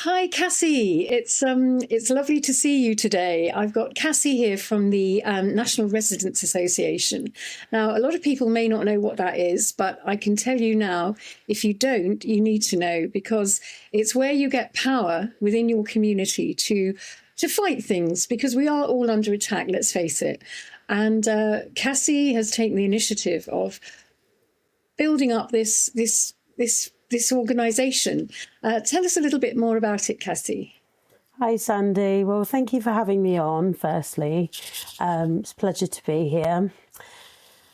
Hi, Cassie. It's lovely to see you today. I've got Cassie here from the National Residents Association. Now, a lot of people may not know what that is, but I can tell you now, if you don't, you need to know, because it's where you get power within your community to fight things, because we are all under attack, let's face it. And Cassie has taken the initiative of building up this organisation. Tell us a little bit more about it, Cassie. Hi, Sandy. Well, thank you for having me on, firstly. It's a pleasure to be here.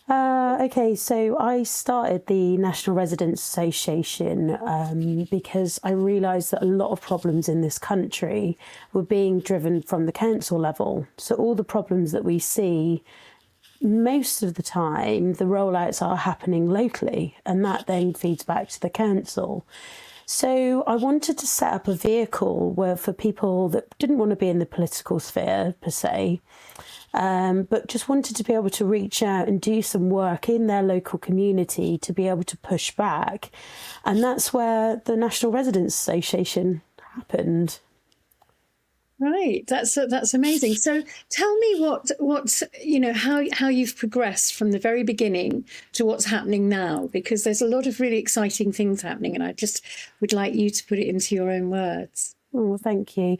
Okay, so I started the National Residents Association because I realised that a lot of problems in this country were being driven from the council level. So all the problems that we see, most of the time, the rollouts are happening locally, and that then feeds back to the council. So I wanted to set up a vehicle where for people that didn't want to be in the political sphere per se, but just wanted to be able to reach out and do some work in their local community to be able to push back. And that's where the National Residents Association happened. Right, that's amazing. So tell me how you've progressed from the very beginning to what's happening now, because there's a lot of really exciting things happening, and I just would like you to put it into your own words. Oh, thank you.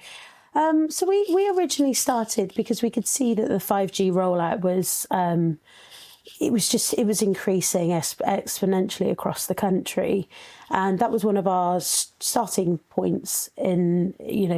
So we originally started because we could see that the 5G rollout was it was increasing exponentially across the country, and that was one of our starting points in,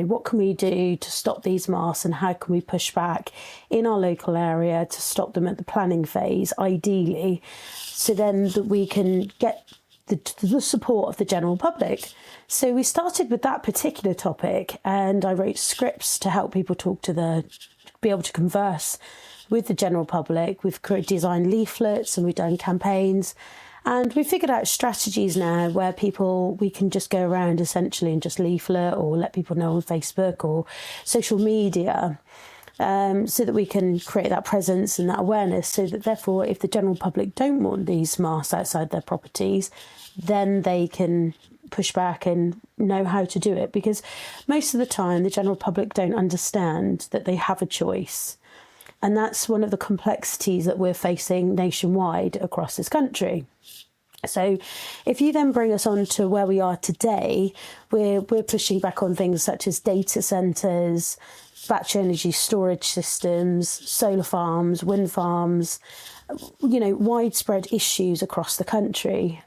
what can we do to stop these masks, and how can we push back in our local area to stop them at the planning phase, ideally, so then that we can get the support of the general public. So we started with that particular topic, and I wrote scripts to help people be able to converse with the general public. We've designed leaflets and we've done campaigns, and we figured out strategies now where we can just go around essentially and just leaflet or let people know on Facebook or social media, so that we can create that presence and that awareness, so that therefore if the general public don't want these masks outside their properties, then they can push back and know how to do it, because most of the time the general public don't understand that they have a choice. And that's one of the complexities that we're facing nationwide across this country. So if you then bring us on to where we are today, we're pushing back on things such as data centres, battery energy storage systems, solar farms, wind farms, widespread issues across the country.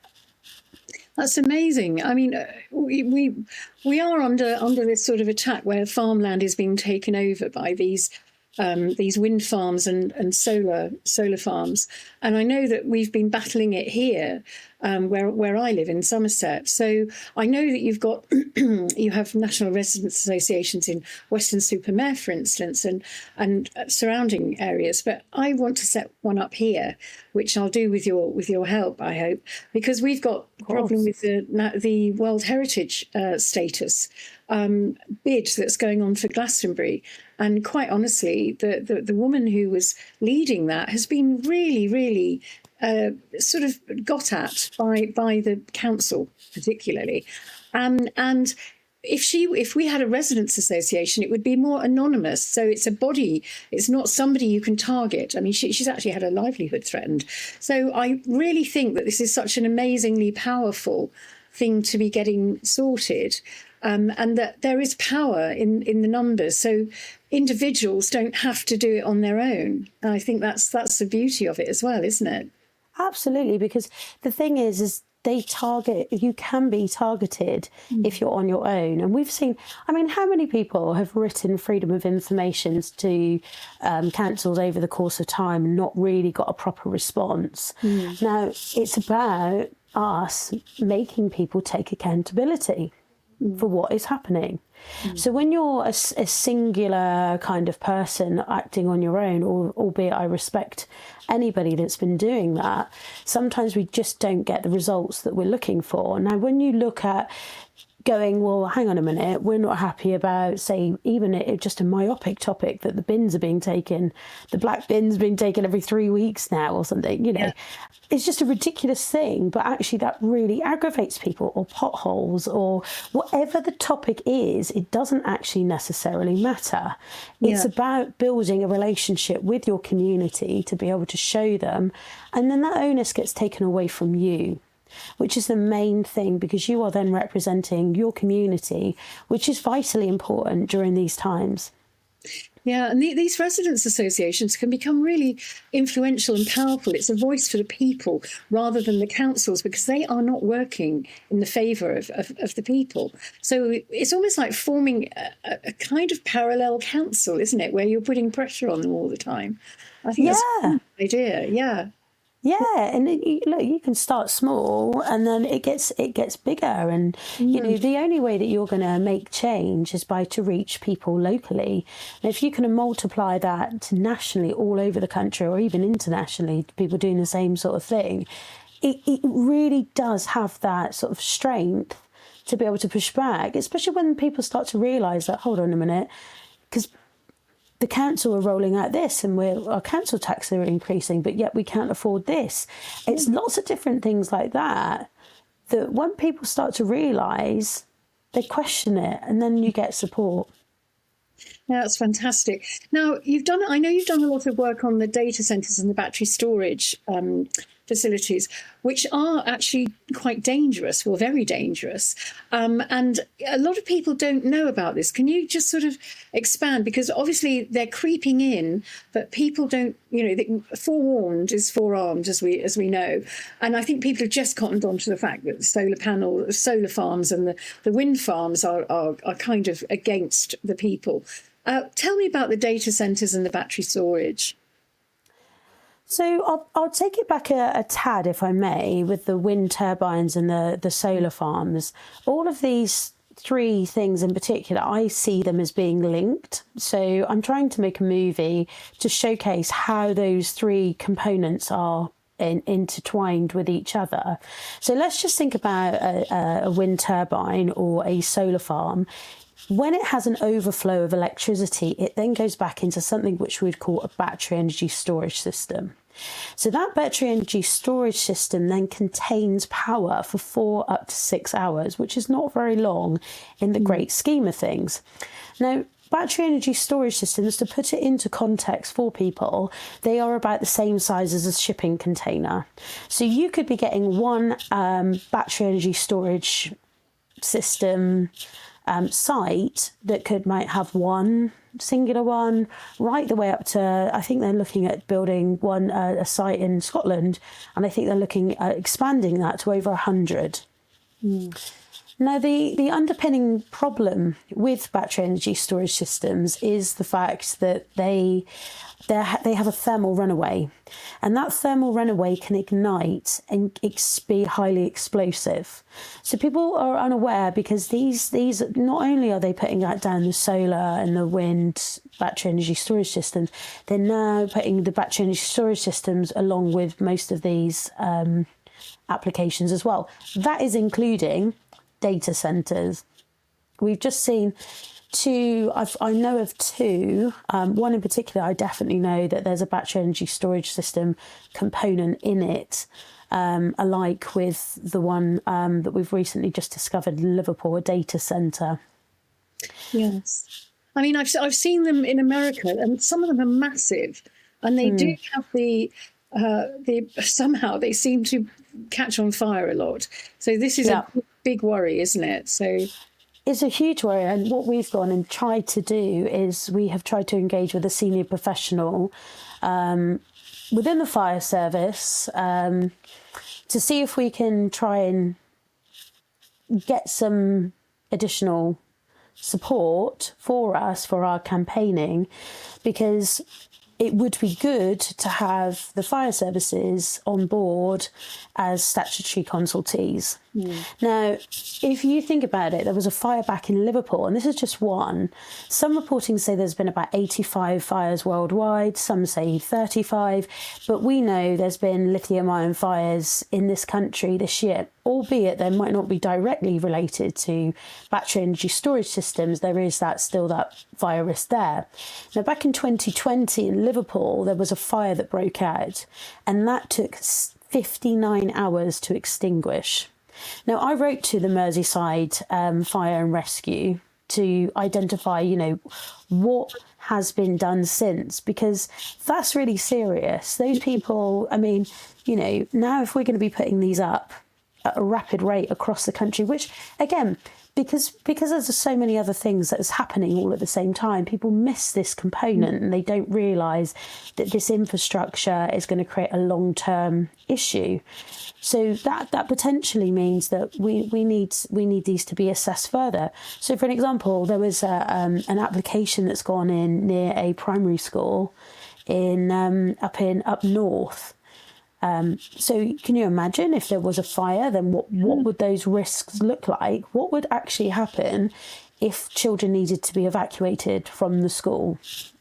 That's amazing. I mean, we are under this sort of attack where farmland is being taken over by these wind farms and solar farms, and I know that we've been battling it here, where I live in Somerset. So I know that you have national residents associations in Weston-super-Mare, for instance, and surrounding areas. But I want to set one up here, which I'll do with your help, I hope, because we've got a problem with the World Heritage status bid that's going on for Glastonbury. And quite honestly, the woman who was leading that has been really, really sort of got at by the council, particularly. And if we had a residents association, it would be more anonymous. So it's a body. It's not somebody you can target. I mean, she's actually had her livelihood threatened. So I really think that this is such an amazingly powerful thing to be getting sorted. And that there is power in the numbers, so individuals don't have to do it on their own. And I think that's the beauty of it as well, isn't it? Absolutely, because the thing is you can be targeted if you're on your own. And we've seen, how many people have written freedom of information to councils over the course of time and not really got a proper response? Now, it's about us making people take accountability for what is happening. So when you're a singular kind of person acting on your own, albeit I respect anybody that's been doing that, sometimes we just don't get the results that we're looking for. Now, when you look at going, well, hang on a minute, we're not happy about, say, even it just a myopic topic that the bins are being taken, the black bins being taken every 3 weeks now or something, It's just a ridiculous thing, but actually that really aggravates people, or potholes, or whatever the topic is. It doesn't actually necessarily matter. It's about building a relationship with your community to be able to show them, and then that onus gets taken away from you, which is the main thing, because you are then representing your community, which is vitally important during these times. Yeah, and these residents' associations can become really influential and powerful. It's a voice for the people rather than the councils, because they are not working in the favour of the people. So it's almost like forming a kind of parallel council, isn't it, where you're putting pressure on them all the time. I think that's a good idea, Yeah, and look, you can start small, and then it gets bigger. And the only way that you're going to make change is to reach people locally. And if you can multiply that nationally, all over the country, or even internationally, people doing the same sort of thing, it really does have that sort of strength to be able to push back, especially when people start to realise that, hold on a minute, because the council are rolling out this, and our council tax are increasing, but yet we can't afford this. It's lots of different things like that when people start to realise, they question it, and then you get support. Yeah, that's fantastic. Now, I know you've done a lot of work on the data centres and the battery storage facilities, which are actually quite dangerous, well, very dangerous. And a lot of people don't know about this. Can you just sort of expand? Because obviously they're creeping in, but people don't, forewarned is forearmed, as we know. And I think people have just cottoned on to the fact that the solar farms and the wind farms are kind of against the people. Tell me about the data centres and the battery storage. So I'll take it back a tad, if I may, with the wind turbines and the solar farms. All of these three things in particular, I see them as being linked. So I'm trying to make a movie to showcase how those three components are intertwined with each other. So let's just think about a wind turbine or a solar farm. When it has an overflow of electricity, it then goes back into something which we'd call a battery energy storage system. So that battery energy storage system then contains power for 4 up to 6 hours, which is not very long in the great scheme of things. Now, battery energy storage systems, to put it into context for people, they are about the same size as a shipping container. So you could be getting one battery energy storage system site that might have one singular one, right the way up to, I think they're looking at building a site in Scotland, and I think they're looking at expanding that to over 100. Now, the underpinning problem with battery energy storage systems is the fact that they have a thermal runaway, and that thermal runaway can ignite and be highly explosive. So people are unaware, because these not only are they putting that down the solar and the wind battery energy storage systems, they're now putting the battery energy storage systems along with most of these applications as well. That is including data centres. We've just seen two, I know of two, one in particular I definitely know that there's a battery energy storage system component in it, alike with the one that we've recently just discovered in Liverpool, a data centre. Yes. I mean, I've seen them in America, and some of them are massive, and they do have the somehow they seem to catch on fire a lot. So this is a big worry, isn't it? So it's a huge worry, and what we've gone and tried to do is we have tried to engage with a senior professional within the fire service to see if we can try and get some additional support for us for our campaigning, because it would be good to have the fire services on board as statutory consultees. Now, if you think about it, there was a fire back in Liverpool, and this is just one. Some reporting say there's been about 85 fires worldwide, some say 35, but we know there's been lithium-ion fires in this country this year albeit they might not be directly related to battery energy storage systems, there is still that virus there. Now, back in 2020 in Liverpool, there was a fire that broke out, and that took 59 hours to extinguish. Now, I wrote to the Merseyside Fire and Rescue to identify, what has been done since, because that's really serious. Those people, I mean, now if we're going to be putting these up at a rapid rate across the country, which again, because there's so many other things that is happening all at the same time, people miss this component and they don't realise that this infrastructure is going to create a long-term issue. So that potentially means that we need these to be assessed further. So, for an example, there was an application that's gone in near a primary school up north. So can you imagine if there was a fire, then what would those risks look like? What would actually happen if children needed to be evacuated from the school?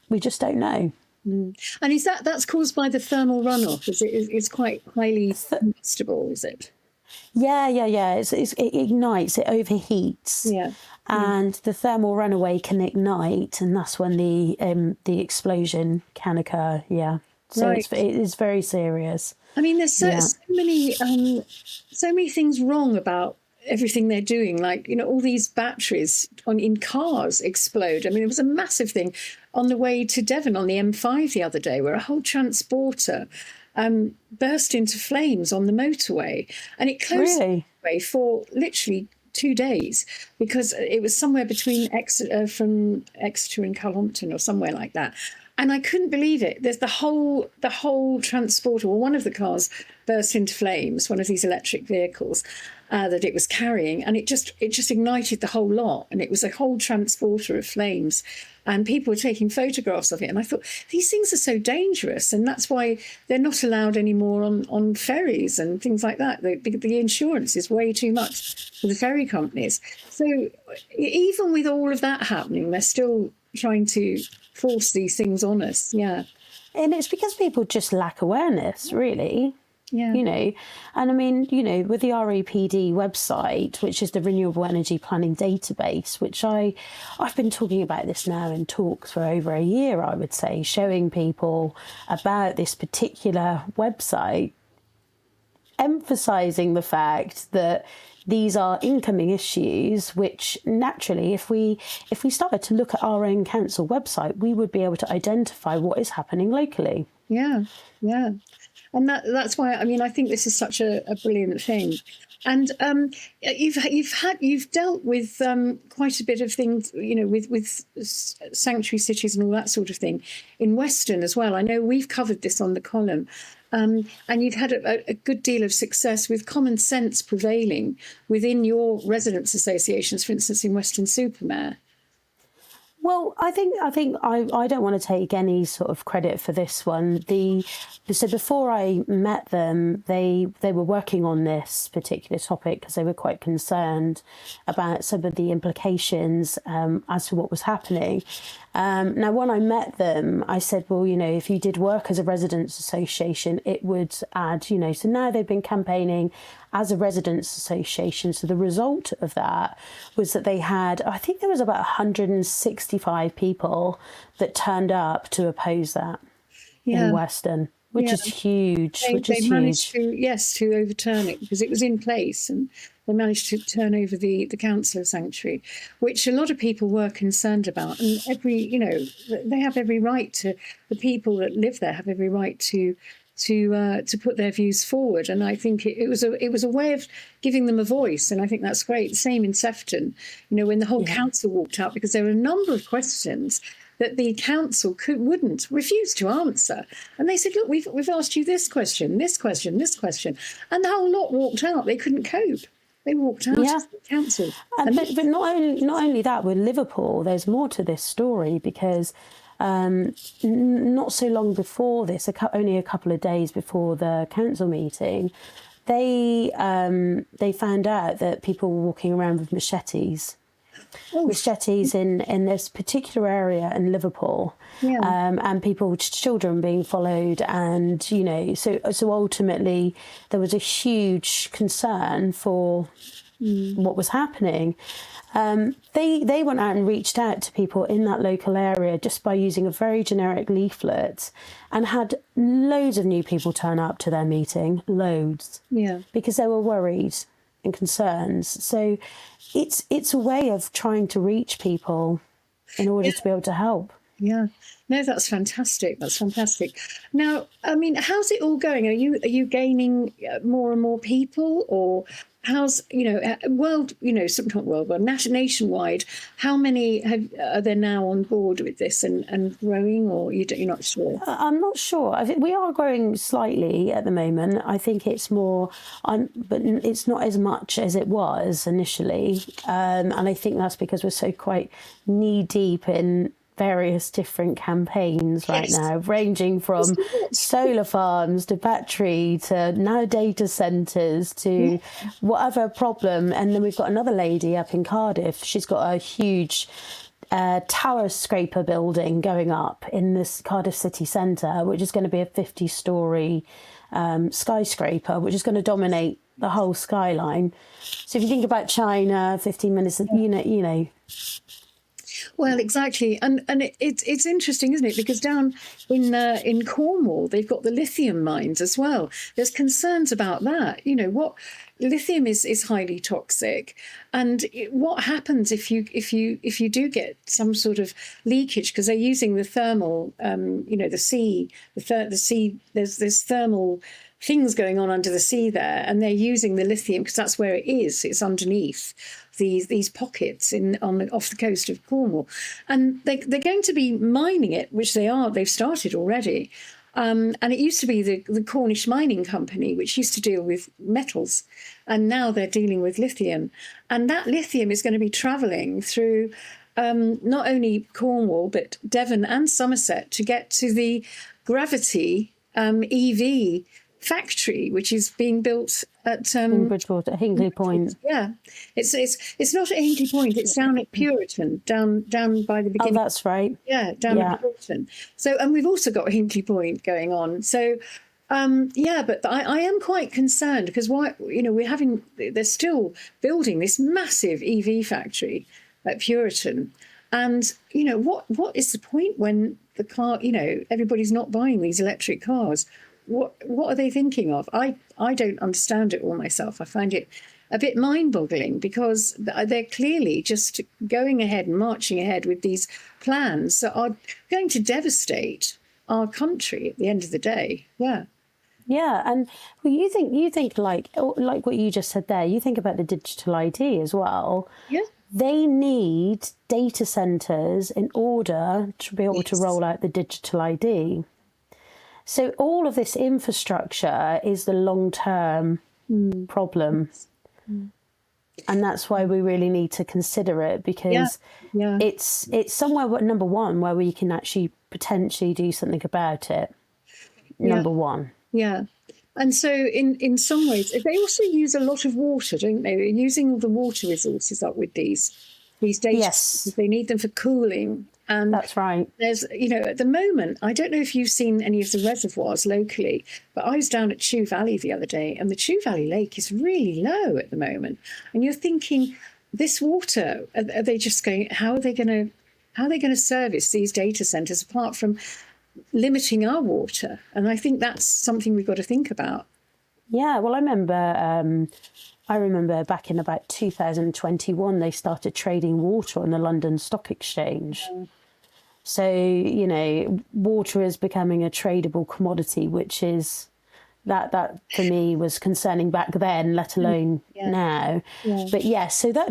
We just don't know. And is that's caused by the thermal runoff? It's quite highly combustible, is it? Yeah. It ignites, it overheats. Yeah. And the thermal runaway can ignite, and that's when the explosion can occur. Yeah. So right. it is very serious. I mean, there's so many things wrong about everything they're doing. Like, all these batteries in cars explode. I mean, it was a massive thing on the way to Devon on the M5 the other day, where a whole transporter burst into flames on the motorway, and it closed the way for literally 2 days because it was somewhere between from Exeter and Carlhampton or somewhere like that. And I couldn't believe it. There's the whole transporter, or one of the cars burst into flames, one of these electric vehicles that it was carrying, and it just ignited the whole lot, and it was a whole transporter of flames, and people were taking photographs of it. And I thought, these things are so dangerous, and that's why they're not allowed anymore on ferries and things like that. The insurance is way too much for the ferry companies. So even with all of that happening, they're still trying to force these things on us. Yeah. And it's because people just lack awareness, really. Yeah. And I mean, with the REPD website, which is the Renewable Energy Planning Database, which I've been talking about this now in talks for over a year, I would say, showing people about this particular website, emphasising the fact that these are incoming issues, which naturally, if we started to look at our own council website, we would be able to identify what is happening locally. Yeah. And that's why, I mean, I think this is such a brilliant thing. And you've dealt with quite a bit of things, with sanctuary cities and all that sort of thing in Western as well. I know we've covered this on the column. And you've had a good deal of success with common sense prevailing within your residents' associations, for instance, in Weston-super-Mare. Well, I think I don't want to take any sort of credit for this one. So before I met them, they were working on this particular topic because they were quite concerned about some of the implications as to what was happening. Now, when I met them, I said, well, if you did work as a residents' association, it would add, so now they've been campaigning as a residents' association. So the result of that was that they had, I think there was about 165 people that turned up to oppose that in Weston, which is huge. They managed to overturn it because it was in place, and they managed to turn over the council of sanctuary, which a lot of people were concerned about. And they have every right to, the people that live there have every right to put their views forward. And I think it was a way of giving them a voice. And I think that's great. Same in Sefton, when the whole council walked out, because there were a number of questions that the council wouldn't refuse to answer. And they said, look, we've asked you this question, this question, this question. And the whole lot walked out. They couldn't cope. They walked out of the council. But not only that, with Liverpool, there's more to this story, because not so long before this, only a couple of days before the council meeting, they found out that people were walking around with machetes Oh, machetes in this particular area in Liverpool, yeah. and children being followed, and so ultimately there was a huge concern for what was happening. They went out and reached out to people in that local area just by using a very generic leaflet, and had loads of new people turn up to their meeting, loads, Yeah. because they were worried and concerns. So it's a way of trying to reach people in order to be able to help. Yeah. No, that's fantastic. That's fantastic. Now, I mean, how's it all going? Are you gaining more and more people, or how's nationwide? How many are there now on board with this and growing, or you're not sure? I'm not sure. I think we are growing slightly at the moment. I think it's more, but it's not as much as it was initially, and I think that's because we're so quite knee deep in various different campaigns right now, ranging from solar farms to battery to now data centres to whatever problem. And then we've got another lady up in Cardiff. She's got a huge tower scraper building going up in this Cardiff city centre, which is going to be a 50-storey skyscraper, which is going to dominate the whole skyline. So if you think about China, 15 minutes, you know. Well, exactly, and it's interesting, isn't it? Because down in Cornwall, they've got the lithium mines as well. There's concerns about that. What lithium is highly toxic, and what happens if you do get some sort of leakage, because they're using the thermal, the sea. There's thermal things going on under the sea there, and they're using the lithium because that's where it is. It's underneath these pockets off the coast of Cornwall, and they're going to be mining it, which they've started already. And it used to be the Cornish Mining Company, which used to deal with metals, and now they're dealing with lithium. And that lithium is going to be travelling through not only Cornwall but Devon and Somerset to get to the Gravity EV factory, which is being built at in Bridgewater, Hinkley Point. Yeah, it's not at Hinkley Point. It's down at Puriton, down by the beginning. Oh, that's right. Yeah, down at Puriton. So, and we've also got Hinkley Point going on. So, but I am quite concerned because they're still building this massive EV factory at Puriton, and what is the point when the car, everybody's not buying these electric cars? What are they thinking of? I don't understand it all myself. I find it a bit mind-boggling because they're clearly just going ahead and marching ahead with these plans that are going to devastate our country at the end of the day. Yeah. Yeah, and well, you think like what you just said there. You think about the digital ID as well. Yeah. They need data centres in order to be able to roll out the digital ID. So all of this infrastructure is the long-term problem. And that's why we really need to consider it, because it's somewhere, number one, where we can actually potentially do something about it. Number one. Yeah. And so in some ways, they also use a lot of water, don't they? They're using all the water resources up with these data. Yes. They need them for cooling. And that's right. There's, at the moment, I don't know if you've seen any of the reservoirs locally, but I was down at Chew Valley the other day, and the Chew Valley Lake is really low at the moment. And you're thinking, this water, are they just going? How are they going to service these data centres apart from limiting our water? And I think that's something we've got to think about. Yeah, well, I remember back in about 2021, they started trading water on the London Stock Exchange. So, water is becoming a tradable commodity, which is that for me was concerning back then, let alone now. Yeah. But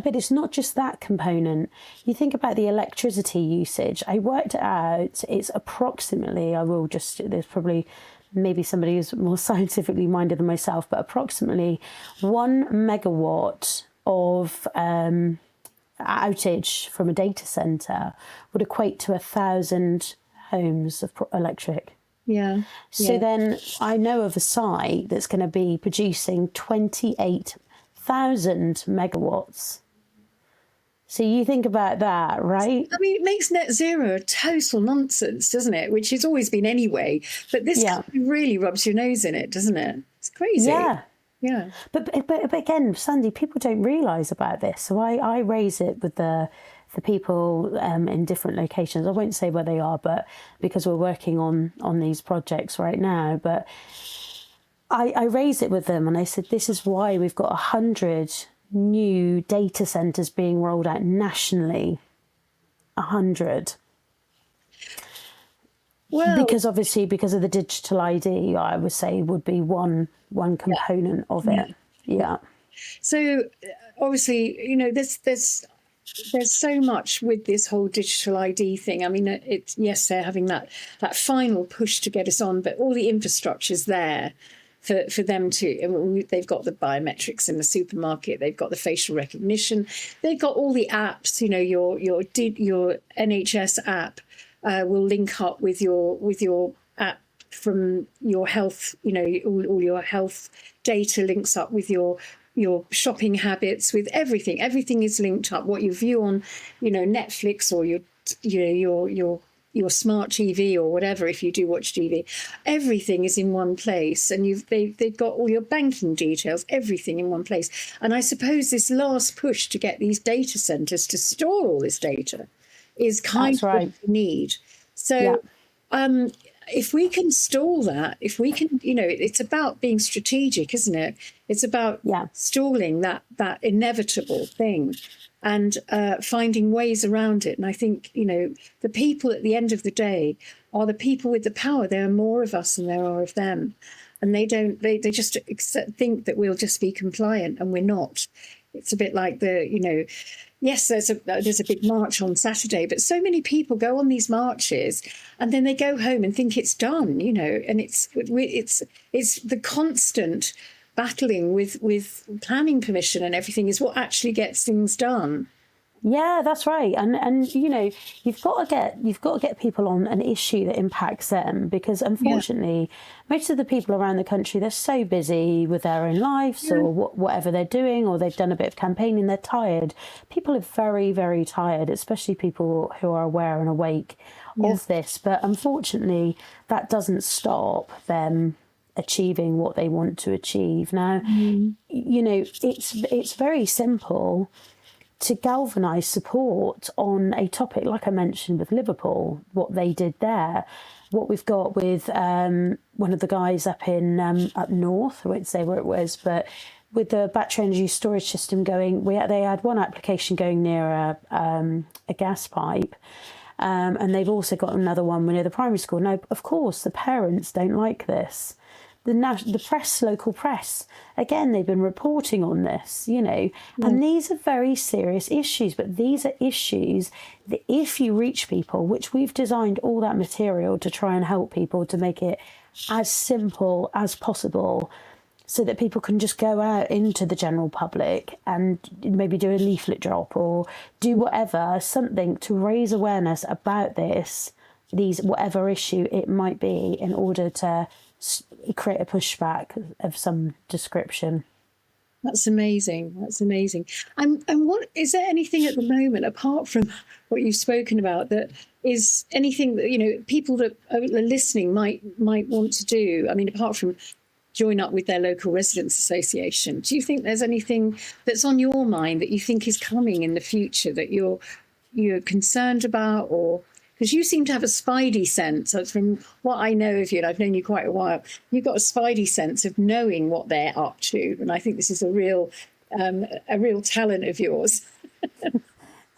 but it's not just that component. You think about the electricity usage. I worked it out. It's approximately, there's probably maybe somebody who's more scientifically minded than myself, but approximately 1 megawatt of outage from a data centre would equate to 1,000 homes of electric. Yeah. So then I know of a site that's going to be producing 28,000 megawatts So you think about that, right? I mean, it makes net zero a total nonsense, doesn't it? Which it's always been anyway. But this Yeah. really rubs your nose in it, doesn't it? It's crazy. Yeah. Yeah. But again, Sandy, people don't realise about this. So I raise it with the people in different locations. I won't say where they are, but because we're working on these projects right now. But I raise it with them, and I said, this is why we've got 100 new data centres being rolled out nationally. 100. Well, Because obviously, because of the digital ID, I would say would be one component of it. Yeah. so obviously, you know, there's so much with this whole digital ID thing. I mean, it's, yes, they're having that final push to get us on, but all the infrastructure's there for them to. And they've got the biometrics in the supermarket. They've got the facial recognition. They've got all the apps. You know, your NHS app will link up with your app from your health. You know, all your health data links up with your shopping habits, with everything. Everything is linked up. What you view on, you know, Netflix, or your smart TV or whatever, if you do watch TV, everything is in one place, and they've got all your banking details, everything in one place. And I suppose this last push to get these data centers to store all this data is kind That's of right. what we need. So if we can stall that, if we can, you know, it's about being strategic, isn't it? It's about stalling that inevitable thing, and finding ways around it. And I think, you know, the people at the end of the day are the people with the power. There are more of us than there are of them. And they just think that we'll just be compliant, and we're not. It's a bit like yes, there's a big march on Saturday, but so many people go on these marches and then they go home and think it's done, you know, and it's the constant battling with planning permission and everything is what actually gets things done. Yeah, that's right. And you know, you've got to get people on an issue that impacts them, because unfortunately most of the people around the country, they're so busy with their own lives or whatever they're doing, or they've done a bit of campaigning, they're tired. People are very, very tired, especially people who are aware and awake of this. But unfortunately, that doesn't stop them achieving what they want to achieve. Now, you know, it's very simple to galvanise support on a topic like I mentioned with Liverpool, what they did there, what we've got with one of the guys up in up north, I won't say where it was, but with the battery energy storage system going, they had one application going near a gas pipe, and they've also got another one near the primary school. Now, of course, the parents don't like this. The press, local press, again, they've been reporting on this, you know, and these are very serious issues. But these are issues that if you reach people, which we've designed all that material to try and help people to make it as simple as possible, so that people can just go out into the general public and maybe do a leaflet drop or do whatever, something to raise awareness about these whatever issue it might be, in order to create a pushback of some description. That's amazing. That's amazing. And what is there anything at the moment, apart from what you've spoken about, that is anything that, you know, people that are listening might want to do? I mean, apart from join up with their local residents association, do you think there's anything that's on your mind that you think is coming in the future that you're concerned about? Or because you seem to have a spidey sense, from what I know of you, and I've known you quite a while, you've got a spidey sense of knowing what they're up to, and I think this is a real talent of yours.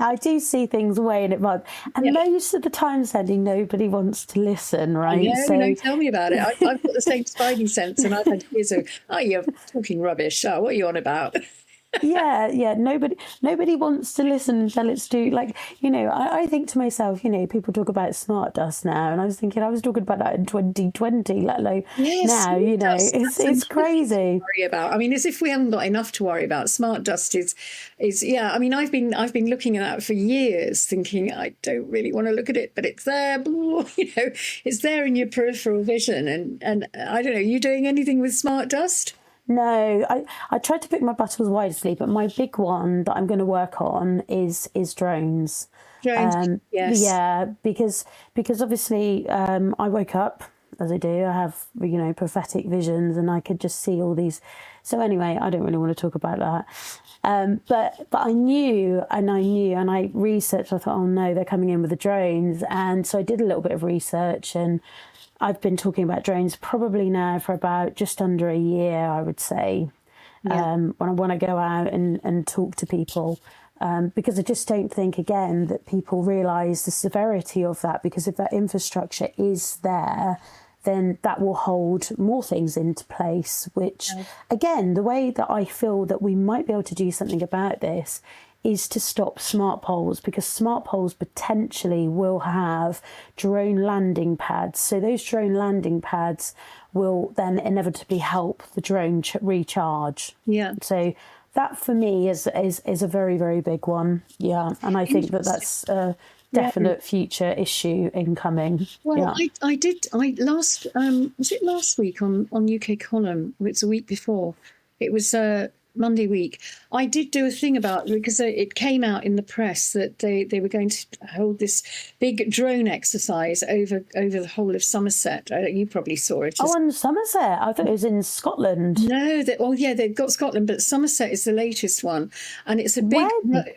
I do see things way in advance, and most of the time, Sandy, nobody wants to listen, right? No, tell me about it. I've got the same spidey sense, and I've had years of, you're talking rubbish. Oh, what are you on about? Yeah. Nobody wants to listen until it's due. Like, you know, I think to myself, you know, people talk about smart dust now, and I was thinking I was talking about that in 2020, let alone now. You know, it's crazy. Worry about. I mean, as if we haven't got enough to worry about. Smart dust is. I mean, I've been looking at that for years, thinking I don't really want to look at it, but it's there. You know, it's there in your peripheral vision, and I don't know. Are you doing anything with smart dust? No, I tried to pick my battles wisely, but my big one that I'm going to work on is drones. Drones, yes. Yeah, because obviously I woke up as I do. I have prophetic visions, and I could just see all these. So anyway, I don't really want to talk about that. But I knew, and I researched. I thought, oh no, they're coming in with the drones, and so I did a little bit of research, and I've been talking about drones probably now for about just under a year, I would say. Yeah. When I go out and talk to people, because I just don't think, again, that people realise the severity of that. Because if that infrastructure is there, then that will hold more things into place, which, again, the way that I feel that we might be able to do something about this is to stop smart poles, because smart poles potentially will have drone landing pads. So those drone landing pads will then inevitably help the drone recharge. Yeah. So that for me is a very, very big one. Yeah. And I think that that's a definite future issue incoming. Well, was it last week on UK Column? It's a week before. It was Monday week. I did do a thing about, because it came out in the press that they were going to hold this big drone exercise over the whole of Somerset. You probably saw it. Oh, in Somerset? I thought it was in Scotland. No, they've got Scotland, but Somerset is the latest one, and it's a big.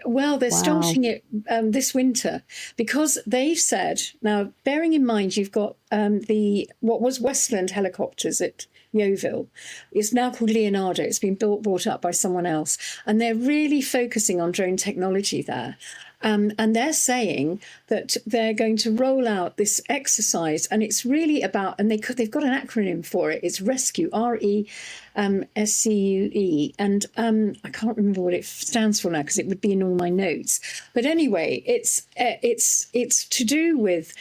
Well, they're starting it this winter, because they've said, now bearing in mind you've got what was Westland helicopters at Yeovil. It's now called Leonardo. It's been bought up by someone else, and they're really focusing on drone technology there. And they're saying that they're going to roll out this exercise, and it's really about, and they've got an acronym for it. It's RESCUE, RESCUE, and I can't remember what it stands for now because it would be in all my notes. But anyway, it's to do with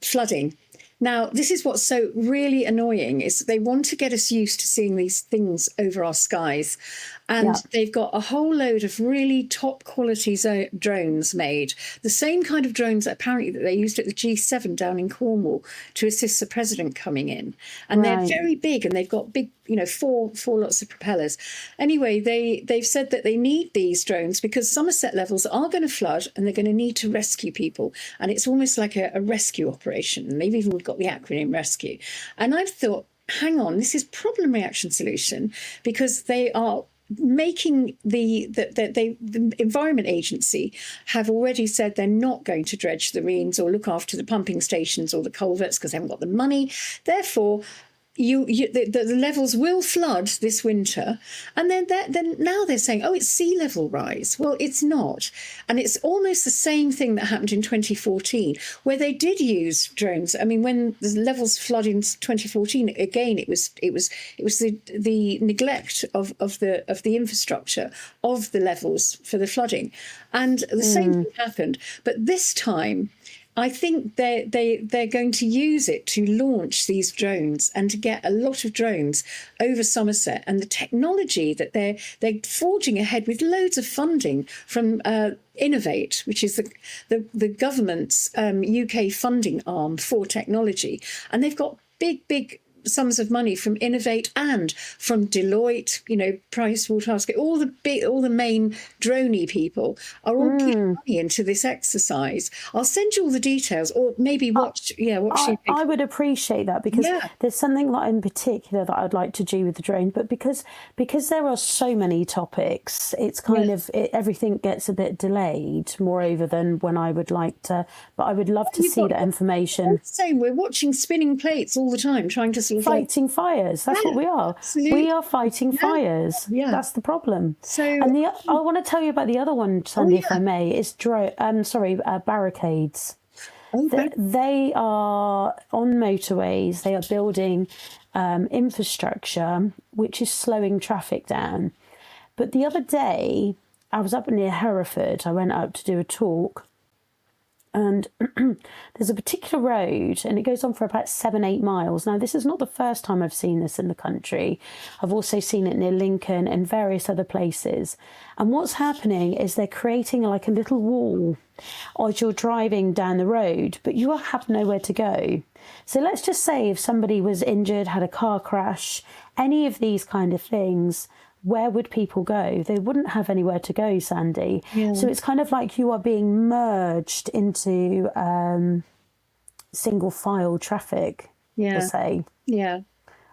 flooding. Now, this is what's so really annoying, is they want to get us used to seeing these things over our skies. And they've got a whole load of really top quality drones made. The same kind of drones apparently that they used at the G7 down in Cornwall to assist the president coming in. And they're very big, and they've got big, four lots of propellers. Anyway, they've said that they need these drones because Somerset levels are going to flood, and they're going to need to rescue people. And it's almost like a rescue operation. And they've even got the acronym RESCUE. And I've thought, hang on, this is problem, reaction, solution, because they are making the Environment Agency have already said they're not going to dredge the Reens or look after the pumping stations or the culverts because they haven't got the money. Therefore, the levels will flood this winter, and then now they're saying, oh, it's sea level rise. Well, it's not, and it's almost the same thing that happened in 2014, where they did use drones. I mean, when the levels flooded in 2014, again, it was the neglect of the infrastructure of the levels for the flooding, and the same thing happened. But this time, I think they're going to use it to launch these drones and to get a lot of drones over Somerset, and the technology that they're forging ahead with loads of funding from Innovate, which is the government's UK funding arm for technology, and they've got big sums of money from Innovate and from Deloitte, PricewaterhouseCoopers, all the main droney people are all putting money into this exercise. I'll send you all the details, or maybe watch. I would appreciate that, because there's something like in particular that I'd like to do with the drone, but because there are so many topics, it's kind of everything gets a bit delayed. Moreover, than when I would like to, but I would love to see that information. Same, we're watching spinning plates all the time, trying to fighting fires. That's what we are. Absolutely. We are fighting fires. Yeah. That's the problem. So, and I want to tell you about the other one, Sandy, if I may. Is barricades. They are on motorways. They are building infrastructure which is slowing traffic down. But the other day, I was up near Hereford. I went up to do a talk, And there's a particular road, and it goes on for about 7-8 miles. Now, this is not the first time I've seen this in the country. I've also seen it near Lincoln and various other places. And what's happening is they're creating like a little wall as you're driving down the road, but you have nowhere to go. So let's just say if somebody was injured, had a car crash, any of these kind of things, where would people go? They wouldn't have anywhere to go, Sandy. Yeah. So it's kind of like you are being merged into single file traffic, Yeah. we'll say, Yeah.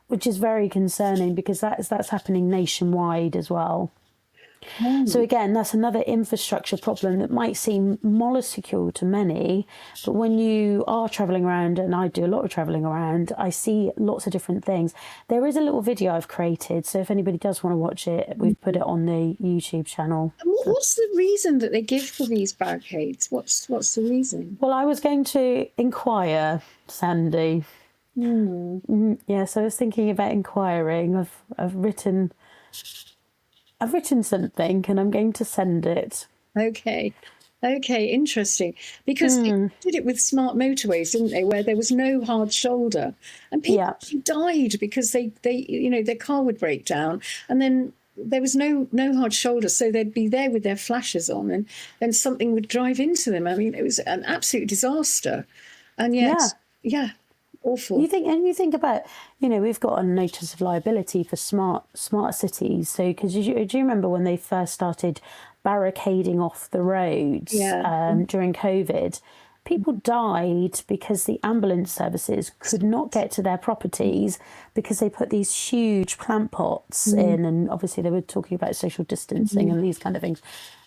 which is very concerning because that's happening nationwide as well. So again, that's another infrastructure problem that might seem minuscule to many, but when you are travelling around, and I do a lot of travelling around, I see lots of different things. There is a little video I've created, so if anybody does want to watch it, we've put it on the YouTube channel. And what's the reason that they give for these barricades? What's the reason? Well, I was going to inquire, Sandy. Yeah, so I was thinking about inquiring. I've written something and I'm going to send it. Okay, interesting. Because they did it with smart motorways, didn't they? Where there was no hard shoulder, and people actually died because they their car would break down, and then there was no hard shoulder, so they'd be there with their flashes on, and then something would drive into them. I mean, it was an absolute disaster, and yet, awful. You think about, we've got a notice of liability for smart cities. So, because do you remember when they first started barricading off the roads during COVID? People died because the ambulance services could not get to their properties because they put these huge plant pots in, and obviously they were talking about social distancing and these kind of things.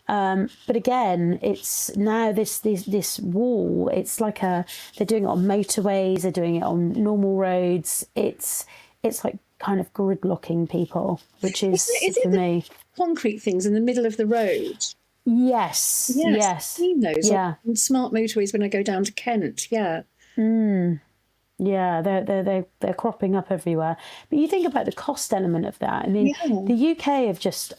But again, it's now this wall. It's like they're doing it on motorways. They're doing it on normal roads. It's like kind of gridlocking people, which is for me concrete things in the middle of the road. Yes. I've seen those on smart motorways when I go down to Kent. Yeah. Yeah, they're cropping up everywhere. But you think about the cost element of that. I mean, the UK they've just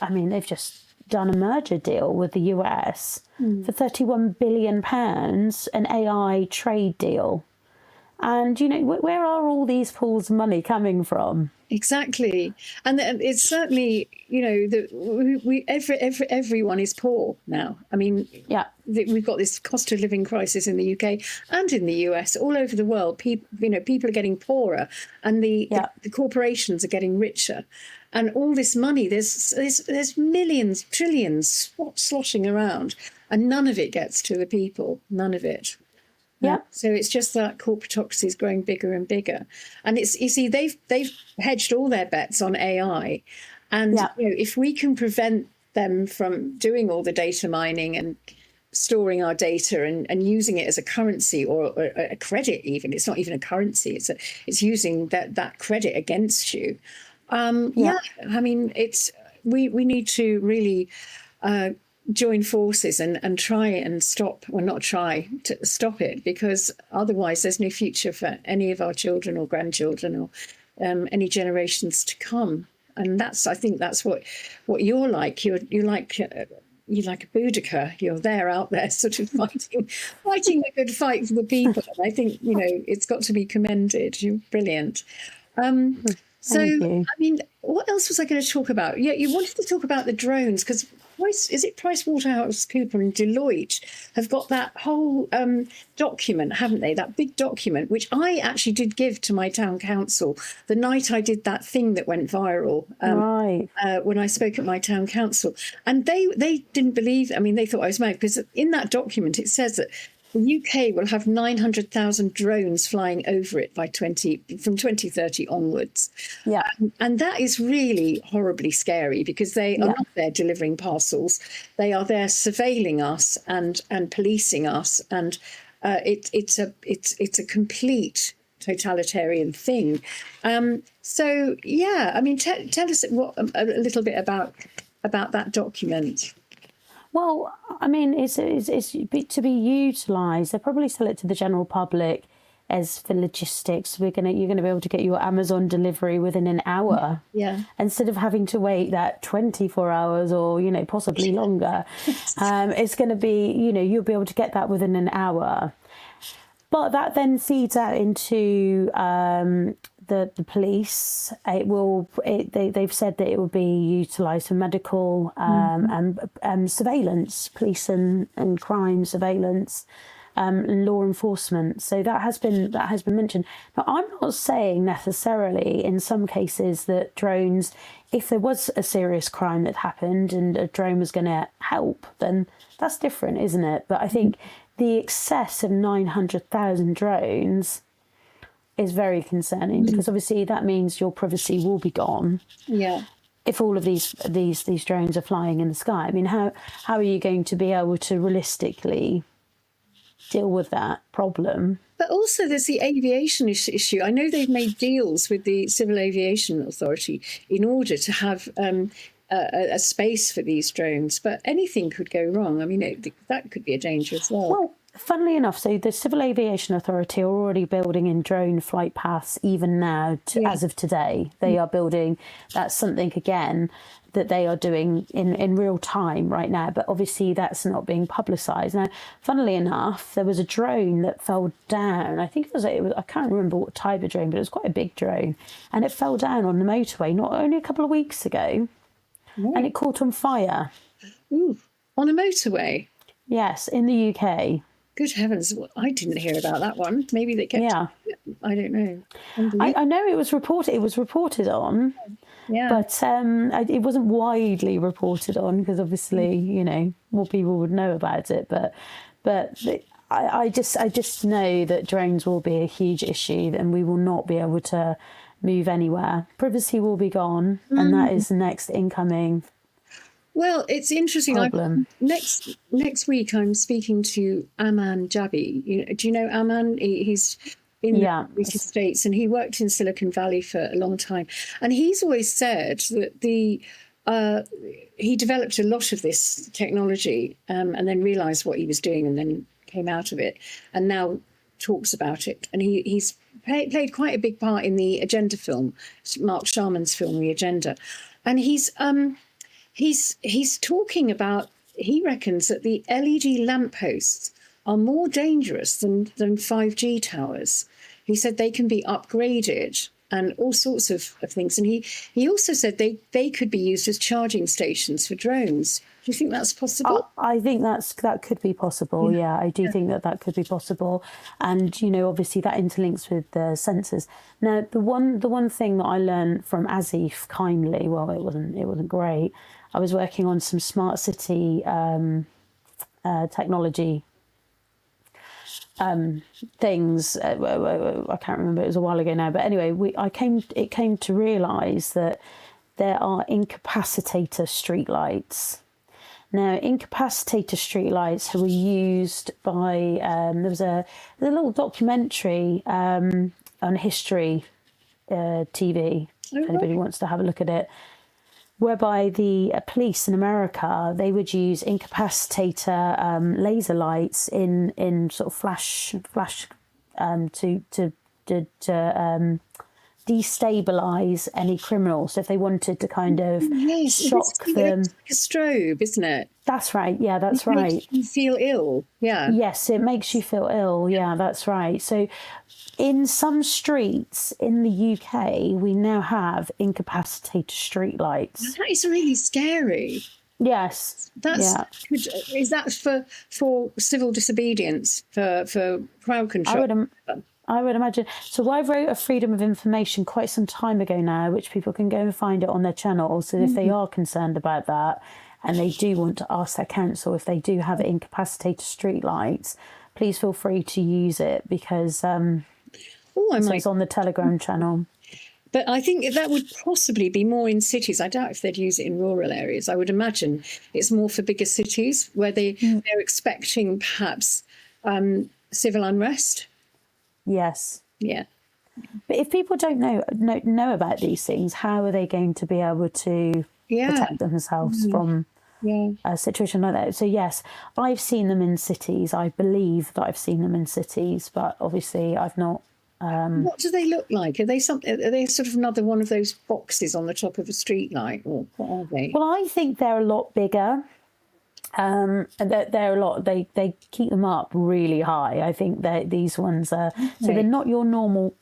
done a merger deal with the US for £31 billion, an AI trade deal. And, where are all these pools of money coming from? Exactly. And it's certainly, everyone is poor now. I mean, we've got this cost of living crisis in the UK and in the US, all over the world. People are getting poorer, and the corporations are getting richer. And all this money, there's millions, trillions sloshing around, and none of it gets to the people. None of it. Yeah. So it's just that corporatocracy is growing bigger and bigger, and they've hedged all their bets on AI, and if we can prevent them from doing all the data mining and storing our data and using it as a currency or a credit, even it's not even a currency, it's using that credit against you. I mean, we need to really join forces and try and stop it, because otherwise there's no future for any of our children or grandchildren or any generations to come. And I think that's what you're like. You're like a Boudica. You're out there sort of fighting the good fight for the people. And I think, it's got to be commended. You're brilliant. So, I mean, what else was I going to talk about? Yeah, you wanted to talk about the drones, because PricewaterhouseCoopers and Deloitte have got that whole document, haven't they? That big document, which I actually did give to my town council the night I did that thing that went viral when I spoke at my town council. And they didn't believe, they thought I was mad, because in that document it says that the UK will have 900,000 drones flying over it from 2030 onwards. Yeah. And that is really horribly scary, because they are not there delivering parcels. They are there surveilling us and policing us. And it's a complete totalitarian thing. Tell us a little bit about that document. Well, it's to be utilised. They probably sell it to the general public. as for logistics, you're gonna be able to get your Amazon delivery within an hour. Yeah. Instead of having to wait that 24 hours or, you know, possibly longer. It's going to be, you know, you'll be able to get that within an hour. But that then feeds out into the police. They've said that it will be utilised for medical and surveillance, police and crime surveillance. Law enforcement. So that has been mentioned. Now, I'm not saying necessarily in some cases that drones, if there was a serious crime that happened and a drone was going to help, then that's different, isn't it? But I think the excess of 900,000 drones is very concerning, because obviously that means your privacy will be gone. Yeah. If all of these drones are flying in the sky, I mean, how are you going to be able to realistically deal with that problem? But also there's the aviation issue. I know they've made deals with the Civil Aviation Authority in order to have a space for these drones, but anything could go wrong. I mean, that could be a danger as well. Well, funnily enough, so the Civil Aviation Authority are already building in drone flight paths even now, as of today. They are building, that's something again that they are doing in real time right now, but obviously that's not being publicised. Now, funnily enough, there was a drone that fell down. I think it was I can't remember what type of drone, but it was quite a big drone, and it fell down on the motorway not only a couple of weeks ago, and it caught on fire. Ooh, on a motorway? Yes, in the UK. Good heavens, I didn't hear about that one. Maybe they kept... Yeah. I don't know. I know it was reported on. Yeah. But it wasn't widely reported on, because obviously, you know, more people would know about it. But I just know that drones will be a huge issue, and we will not be able to move anywhere. Privacy will be gone, and that is the next incoming. Well, it's interesting. Next week, I'm speaking to Aman Jabi. Do you know Aman? He's in the United States, and he worked in Silicon Valley for a long time. And he's always said that he developed a lot of this technology and then realised what he was doing, and then came out of it, and now talks about it. And he's played quite a big part in the Agenda film, Mark Sharman's film, The Agenda. And he's talking about, he reckons that the LED lampposts are more dangerous than 5G towers. He said they can be upgraded and all sorts of things. And he also said they could be used as charging stations for drones. Do you think that's possible? I think that could be possible. Yeah, I do think that could be possible. And, you know, obviously that interlinks with the sensors. Now, the one thing that I learned from Asif kindly, well, it wasn't great. I was working on some smart city technology things. I can't remember, it was a while ago now, but anyway, it came to realise that there are incapacitator streetlights. Now, incapacitator streetlights were used by there was a little documentary on History TV, if anybody wants to have a look at it, whereby the police in America, they would use incapacitator laser lights in sort of flash to destabilize any criminals. So if they wanted to kind of shock them. It's like a strobe, isn't it? That's right. Yeah, that's right. Makes you feel ill. Yeah. Yes, it makes you feel ill. Yeah, that's right. So in some streets in the UK, we now have incapacitator street lights. That is really scary. Yes. Is that for civil disobedience, for crowd control? I would imagine. So I wrote a Freedom of Information quite some time ago now, which people can go and find it on their channel. So if they are concerned about that and they do want to ask their council if they do have incapacitator street lights, please feel free to use it, because it's on the Telegram channel. But I think that would possibly be more in cities. I doubt if they'd use it in rural areas. I would imagine it's more for bigger cities where they're expecting perhaps civil unrest. Yes. Yeah. But if people don't know about these things, how are they going to be able to protect themselves from a situation like that. So yes, I've seen them in cities. I believe that I've seen them in cities, but obviously I've not. What do they look like? Are they something? Are they sort of another one of those boxes on the top of a street light, or what are they? Well, I think they're a lot bigger. And they're a lot. They keep them up really high. I think that these ones are so they're not your normal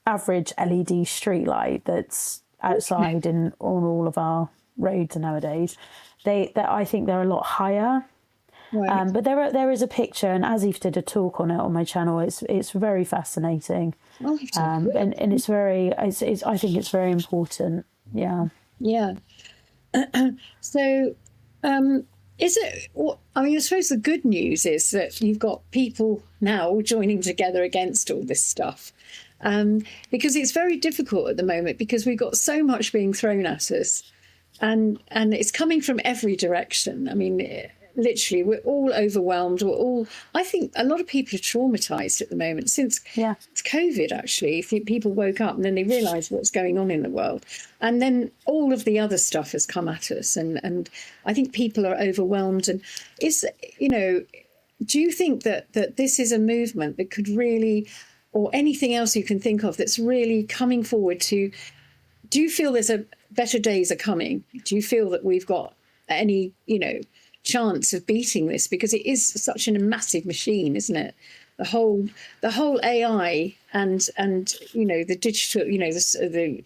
average LED street light that's outside and on all of our roads nowadays. I think they're a lot higher. Right. But there is a picture, and Azif did a talk on it on my channel. It's very fascinating, and it's very. I think it's very important. Yeah. Yeah. So, is it? I mean, I suppose the good news is that you've got people now joining together against all this stuff, because it's very difficult at the moment because we've got so much being thrown at us, and it's coming from every direction. I mean, literally, we're all overwhelmed. I think a lot of people are traumatized at the moment since COVID, actually. People woke up and then they realised what's going on in the world. And then all of the other stuff has come at us. And I think people are overwhelmed. And do you think that this is a movement that could really, or anything else you can think of that's really coming forward to, do you feel there's better days are coming? Do you feel that we've got any, chance of beating this, because it is such a massive machine, isn't it? The whole AI and the digital, the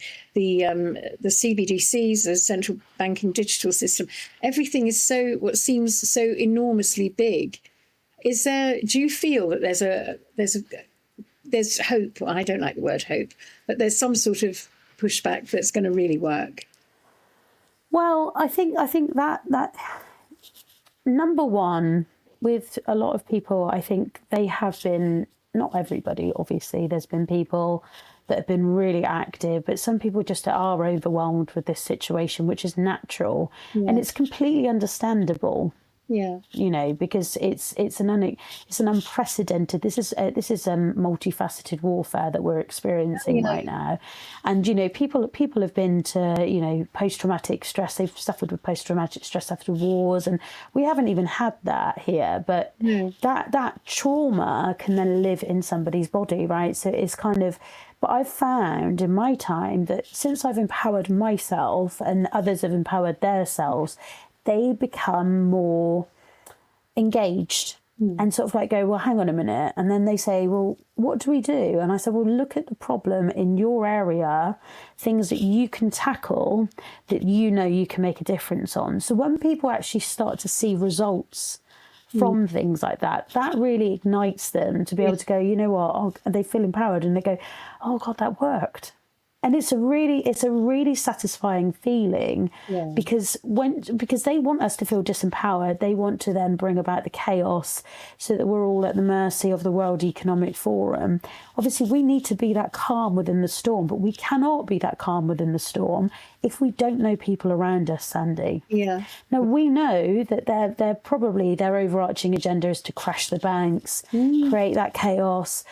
CBDCs, the central banking digital system, everything is what seems so enormously big. Do you feel that there's hope? I don't like the word hope, but there's some sort of pushback that's going to really work? Well, I think that number one, with a lot of people, I think they have been, not everybody, obviously, there's been people that have been really active, but some people just are overwhelmed with this situation, which is natural, and it's completely understandable. Yeah, because it's an unprecedented. This is multifaceted warfare that we're experiencing right now, and people have been to post-traumatic stress. They've suffered with post-traumatic stress after wars, and we haven't even had that here. But that trauma can then live in somebody's body, right? So it's kind of. But I've found in my time that since I've empowered myself and others have empowered themselves, they become more engaged and sort of like go, well, hang on a minute. And then they say, well, what do we do? And I said, well, look at the problem in your area, things that you can tackle that you can make a difference on. So when people actually start to see results from things like that, that really ignites them to be able to go, you know what, they feel empowered and they go, oh God, that worked. And it's a really satisfying feeling because they want us to feel disempowered. They want to then bring about the chaos so that we're all at the mercy of the World Economic Forum. Obviously, we need to be that calm within the storm, but we cannot be that calm within the storm if we don't know people around us, Sandy. Yeah. Now, we know that they're probably their overarching agenda is to crash the banks, create that chaos.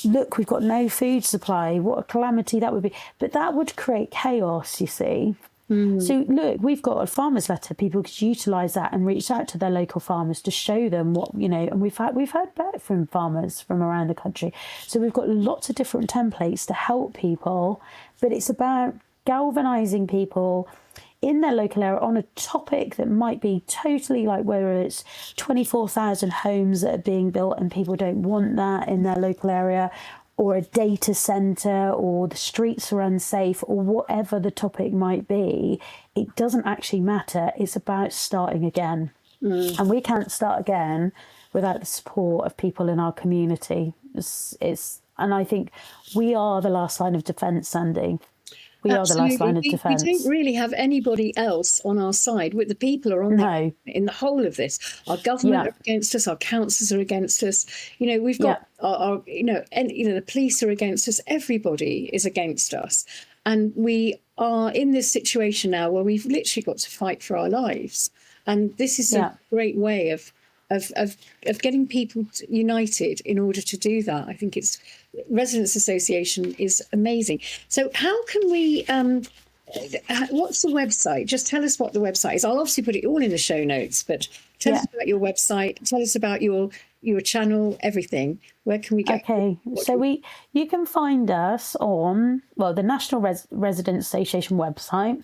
Look, we've got no food supply. What a calamity that would be. But that would create chaos, you see. So look, we've got a farmers letter. People could utilise that and reach out to their local farmers to show them what, and we've heard back from farmers from around the country. So we've got lots of different templates to help people, but it's about galvanising people in their local area on a topic that might be totally like whether it's 24,000 homes that are being built and people don't want that in their local area, or a data centre, or the streets are unsafe, or whatever the topic might be. It doesn't actually matter. It's about starting again. And we can't start again without the support of people in our community. And I think we are the last line of defence, Sandy. We are the last line of defence. We don't really have anybody else on our side. The people are on in the whole of this. Our government are against us. Our councils are against us. We've got the police are against us. Everybody is against us, and we are in this situation now where we've literally got to fight for our lives. And this is a great way of getting people united in order to do that. I think Residents Association is amazing. So how can we What's the website? Just tell us what the website is. I'll obviously put it all in the show notes, but tell us about your website. Tell us about your channel, everything. Where can we get? Okay, so you can find us on, well, the National Residents Association website.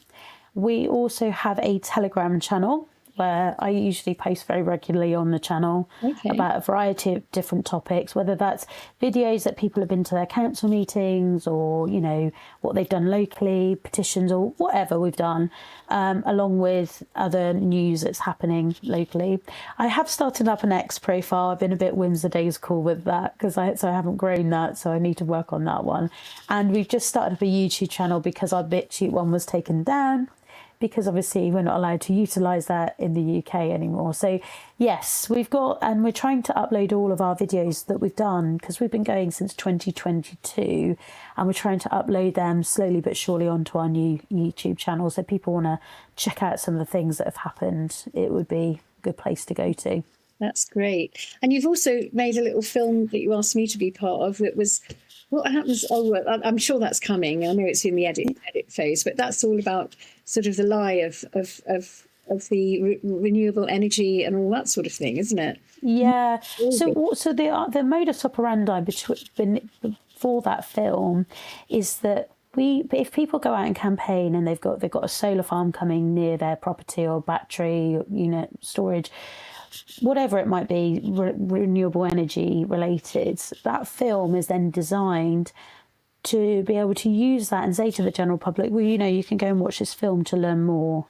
We also have a Telegram channel where I usually post very regularly on the channel about a variety of different topics, whether that's videos that people have been to their council meetings or, you know, what they've done locally, petitions or whatever we've done, along with other news that's happening locally. I have started up an X profile. I've been a bit whimsidaisical with that because I haven't grown that, so I need to work on that one. And we've just started up a YouTube channel because our BitChute one was taken down, because obviously we're not allowed to utilise that in the UK anymore. So yes, we've got, and we're trying to upload all of our videos that we've done because we've been going since 2022, and we're trying to upload them slowly but surely onto our new YouTube channel. So if people want to check out some of the things that have happened, it would be a good place to go to. That's great. And you've also made a little film that you asked me to be part of that was, what happens? Oh, well, I'm sure that's coming. I know it's in the edit phase, but that's all about sort of the lie of the renewable energy and all that sort of thing, isn't it? Yeah. So the modus operandi for that film is that if people go out and campaign and they've got a solar farm coming near their property or battery unit storage, whatever it might be, renewable energy related, that film is then designed to be able to use that and say to the general public, well, you know, you can go and watch this film to learn more.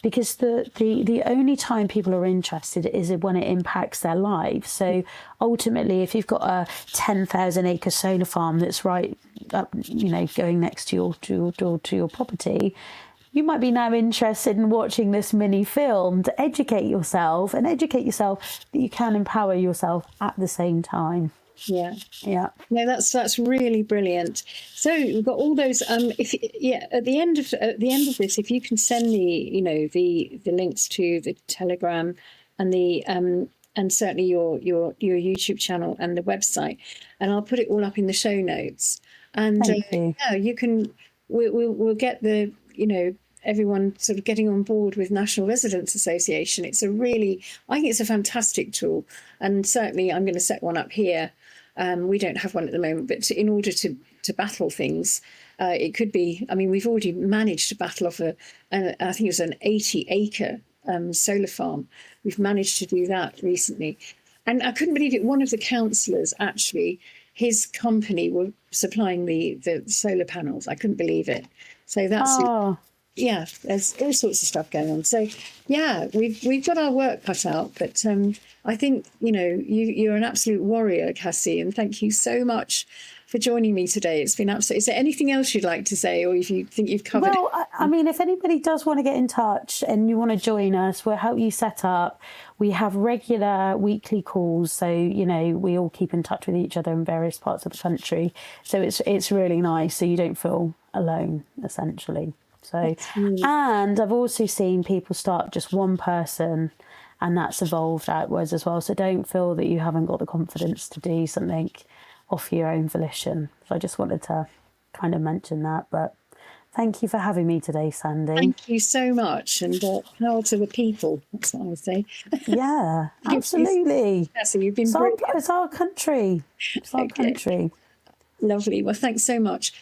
Because the only time people are interested is when it impacts their lives. So ultimately, if you've got a 10,000 acre solar farm that's right up, you know, going next to your property, you might be now interested in watching this mini film to educate yourself that you can empower yourself at the same time. Yeah. No, that's really brilliant. So we've got all those. At the end of this, if you can send me, you know, the links to the Telegram and the and certainly your YouTube channel and the website, and I'll put it all up in the show notes. And you can. We'll get the, you know, everyone sort of getting on board with National Residents Association. I think it's a fantastic tool, and certainly I'm going to set one up here. We don't have one at the moment, but in order to battle things, it could be, I mean, we've already managed to battle off I think it was an 80-acre solar farm. We've managed to do that recently. And I couldn't believe it. One of the councillors, actually, his company were supplying the solar panels. I couldn't believe it. So that's... Yeah, there's all sorts of stuff going on. So, yeah, we've got our work cut out. But I think, you know, you're an absolute warrior, Cassie, and thank you so much for joining me today. It's been absolutely... Is there anything else you'd like to say, or if you think you've covered it? I mean, if anybody does want to get in touch and you want to join us, we'll help you set up. We have regular weekly calls, so, you know, we all keep in touch with each other in various parts of the country. So it's really nice, so you don't feel alone, essentially. So, and I've also seen people start just one person, and that's evolved outwards as well. So don't feel that you haven't got the confidence to do something off your own volition. So I just wanted to kind of mention that. But thank you for having me today, Sandi. Thank you so much. And power to the people. That's what I would say. Yeah, absolutely. You've been it's our country. It's our country. Lovely. Well, thanks so much.